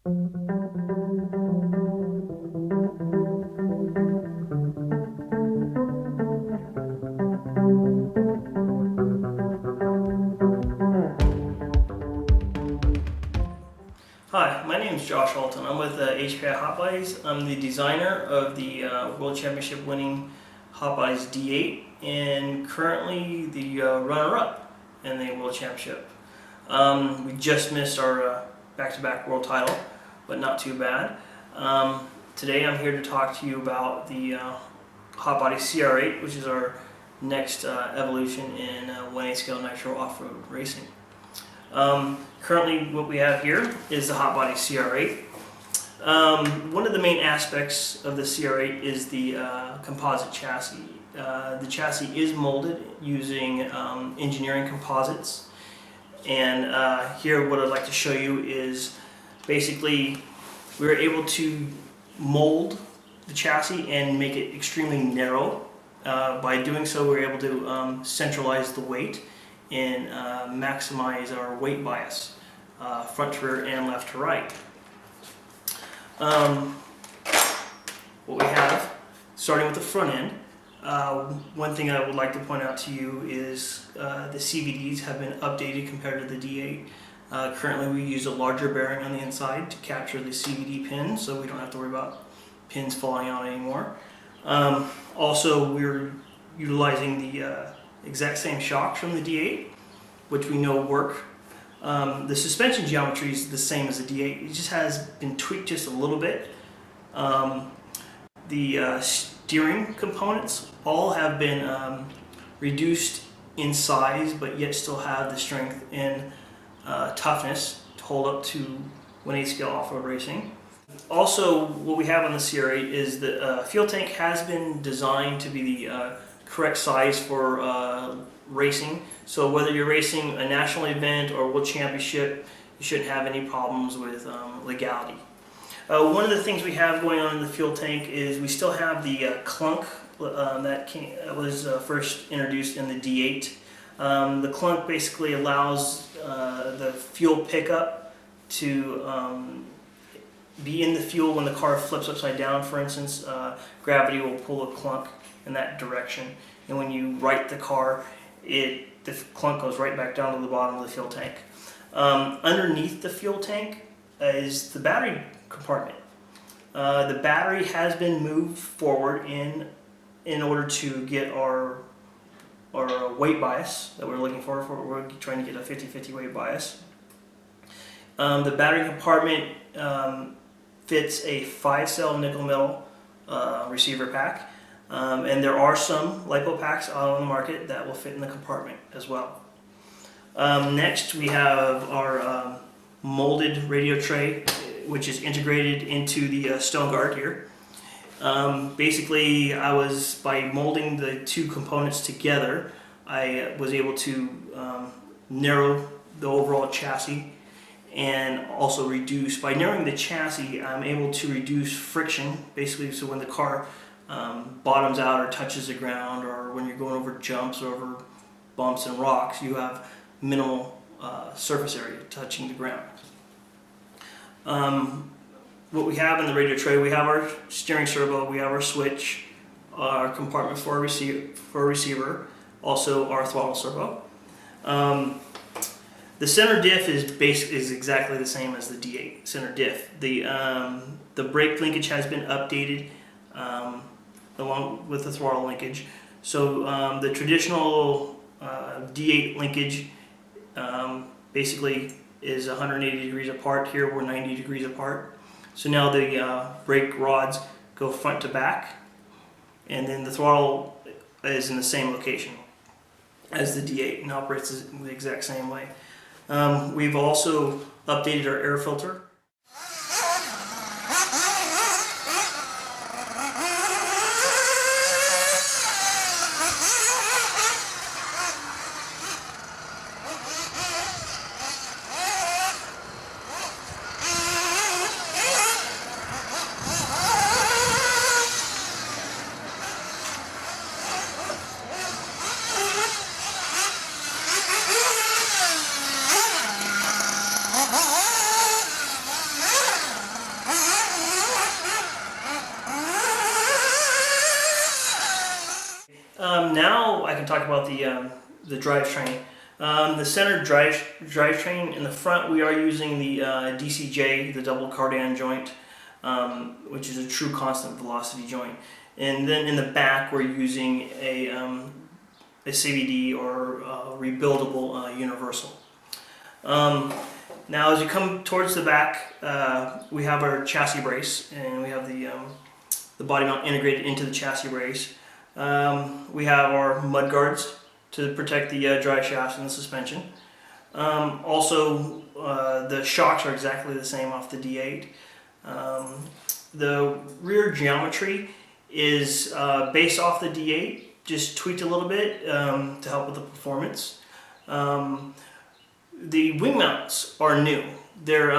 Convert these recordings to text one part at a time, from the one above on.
Hi, my name is Josh Alton. I'm with HPI Hot Bodies. I'm the designer of the World Championship winning Hot Bodies D8 and currently the runner-up in the World Championship. We just missed our back-to-back world title, but not too bad. Today I'm here to talk to you about the Hot Bodies CR8, which is our next evolution in 1/8 scale nitro off-road racing. Currently what we have here is the Hot Bodies CR8. One of the main aspects of the CR8 is the composite chassis. The chassis is molded using engineering composites, and here what I'd like to show you is basically we were able to mold the chassis and make it extremely narrow. By doing so, we were able to centralize the weight and maximize our weight bias, front to rear and left to right. What we have, starting with the front end, one thing I would like to point out to you is the CVDs have been updated compared to the D8. Currently we use a larger bearing on the inside to capture the CVD pin, so we don't have to worry about pins falling out anymore. Also, we're utilizing the exact same shocks from the D8, which we know work. The suspension geometry is the same as the D8. It just has been tweaked just a little bit. The steering components all have been reduced in size, but yet still have the strength and toughness to hold up to 1/8 scale off-road racing. Also, what we have on the CR8 is the fuel tank has been designed to be the correct size for racing. So whether you're racing a national event or world championship, you shouldn't have any problems with legality. One of the things we have going on in the fuel tank is we still have the clunk that was first introduced in the D8. The clunk basically allows the fuel pickup to be in the fuel when the car flips upside down. For instance, gravity will pull a clunk in that direction, and when you right the car, the clunk goes right back down to the bottom of the fuel tank. Underneath the fuel tank is the battery compartment. The battery has been moved forward in order to get our weight bias that we're looking for. We're trying to get a 50-50 weight bias. The battery compartment fits a 5-cell nickel metal receiver pack. And there are some LiPo packs out on the market that will fit in the compartment as well. Next we have our molded radio tray, which is integrated into the stone guard here. Basically, by molding the two components together, I was able to narrow the overall chassis and also by narrowing the chassis, I'm able to reduce friction, basically, so when the car bottoms out or touches the ground, or when you're going over jumps or over bumps and rocks, you have minimal surface area touching the ground. What we have in the radio tray, we have our steering servo, we have our switch, our compartment for a receiver, also our throttle servo. The center diff is exactly the same as the D8 center diff. The brake linkage has been updated along with the throttle linkage. So the traditional D8 linkage basically is 180 degrees apart. Here we're 90 degrees apart. So now the brake rods go front to back, and then the throttle is in the same location as the D8 and operates the exact same way. We've also updated our air filter. Now I can talk about the drivetrain. The center drivetrain in the front, we are using the DCJ, the double cardan joint, which is a true constant velocity joint. And then in the back, we're using a CVD or rebuildable universal. Now, as you come towards the back, we have our chassis brace, and we have the body mount integrated into the chassis brace. We have our mud guards to protect the drive shafts and the suspension. Also, the shocks are exactly the same off the D8. The rear geometry is based off the D8, just tweaked a little bit to help with the performance. The wing mounts are new. Their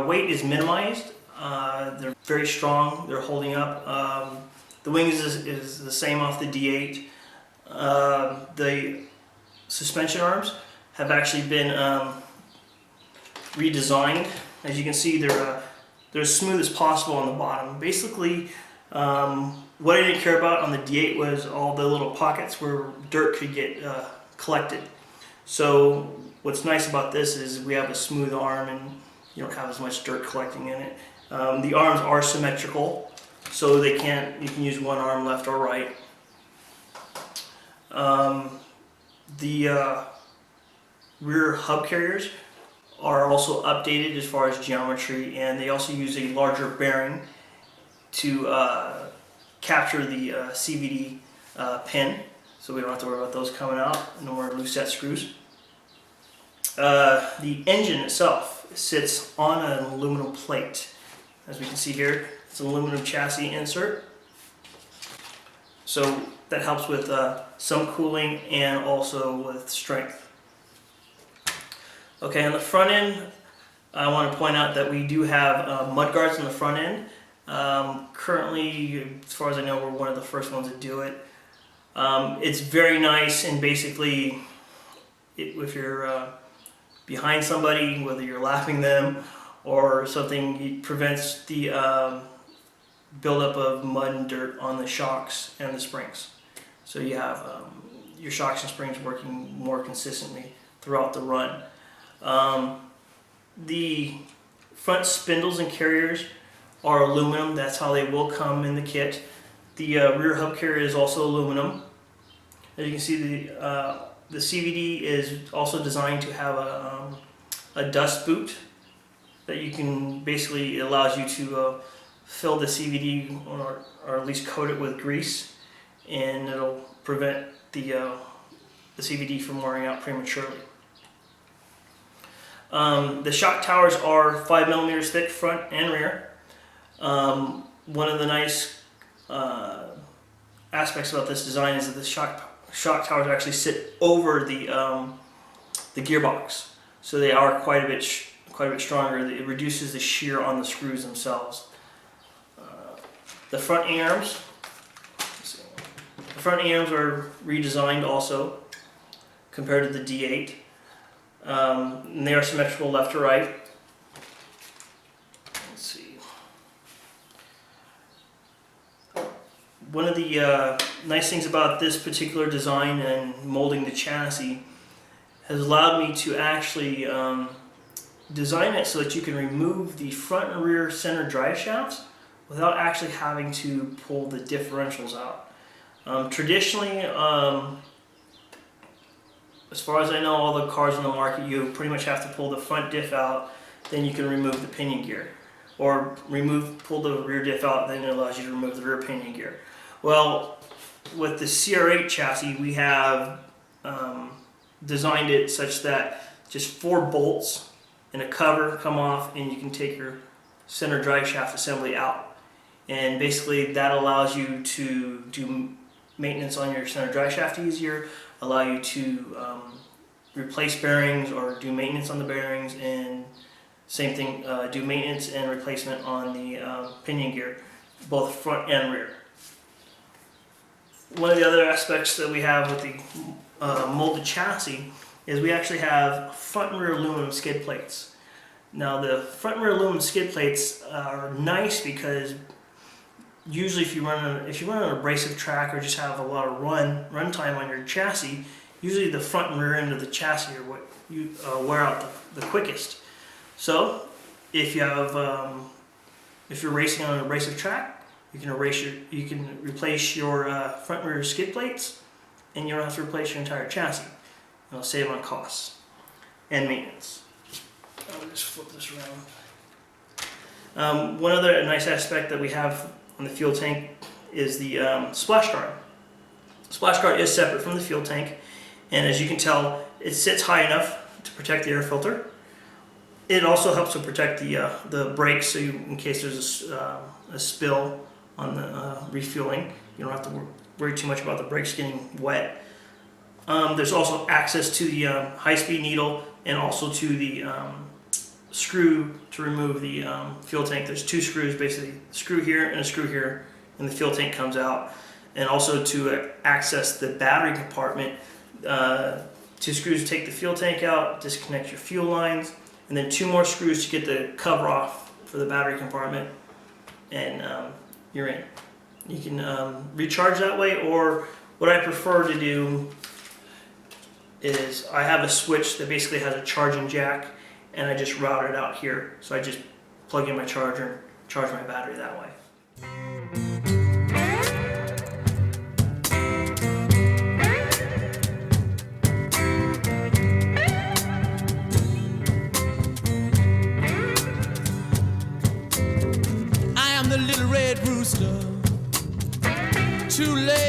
weight is minimized. They're very strong. They're holding up. The wings is the same off the D8. The suspension arms have actually been redesigned. As you can see, they're as smooth as possible on the bottom. Basically, what I didn't care about on the D8 was all the little pockets where dirt could get collected. So what's nice about this is we have a smooth arm and you don't have as much dirt collecting in it. The arms are symmetrical, so you can use one arm left or right. The rear hub carriers are also updated as far as geometry, and they also use a larger bearing to capture the CVD pin, so we don't have to worry about those coming out. No more loose set screws. The engine itself sits on an aluminum plate. As we can see here, it's an aluminum chassis insert. So that helps with some cooling and also with strength. Okay, on the front end, I want to point out that we do have mud guards on the front end. Currently, as far as I know, we're one of the first ones to do it. It's very nice, and basically, if you're behind somebody, whether you're lapping them or something, it prevents the buildup of mud and dirt on the shocks and the springs. So you have your shocks and springs working more consistently throughout the run. The front spindles and carriers are aluminum. That's how they will come in the kit. The rear hub carrier is also aluminum. As you can see, the CVD is also designed to have a dust boot that you can basically, it allows you to fill the CVD or at least coat it with grease, and it'll prevent the CVD from wearing out prematurely. The shock towers are 5 millimeters thick, front and rear. One of the nice aspects about this design is that the shock towers actually sit over the gearbox, so they are quite a bit stronger. It reduces the shear on the screws themselves. The front arms, are redesigned also compared to the D8. And they are symmetrical left to right. Let's see. One of the nice things about this particular design and molding the chassis has allowed me to actually design it so that you can remove the front and rear center drive shafts without actually having to pull the differentials out. Traditionally, as far as I know, all the cars in the market, you pretty much have to pull the front diff out, then you can remove the pinion gear. Or pull the rear diff out, then it allows you to remove the rear pinion gear. Well, with the CR8 chassis, we have designed it such that just 4 bolts and a cover come off, and you can take your center drive shaft assembly out. And basically that allows you to do maintenance on your center drive shaft easier, allow you to replace bearings or do maintenance on the bearings, and same thing, do maintenance and replacement on the pinion gear, both front and rear. One of the other aspects that we have with the molded chassis is we actually have front and rear aluminum skid plates. Now the front and rear aluminum skid plates are nice because usually if you run an abrasive track or just have a lot of run time on your chassis, usually the front and rear end of the chassis are what you wear out the quickest. So if you have if you're racing on an abrasive track, you can replace your front and rear skid plates, and you don't have to replace your entire chassis. It'll save on costs and maintenance. I'll just flip this around. One other nice aspect that we have on the fuel tank is the splash guard. The splash guard is separate from the fuel tank, and as you can tell, it sits high enough to protect the air filter. It also helps to protect the brakes, so in case there's a spill on the refueling, you don't have to worry too much about the brakes getting wet. There's also access to the high-speed needle and also to the screw to remove the fuel tank. There's two screws, basically a screw here and a screw here, and the fuel tank comes out. And also to access the battery compartment, two screws to take the fuel tank out, disconnect your fuel lines, and then two more screws to get the cover off for the battery compartment, and you're in. You can recharge that way, or what I prefer to do is I have a switch that basically has a charging jack, and I just route it out here. So I just plug in my charger and charge my battery that way. I am the little red rooster, too late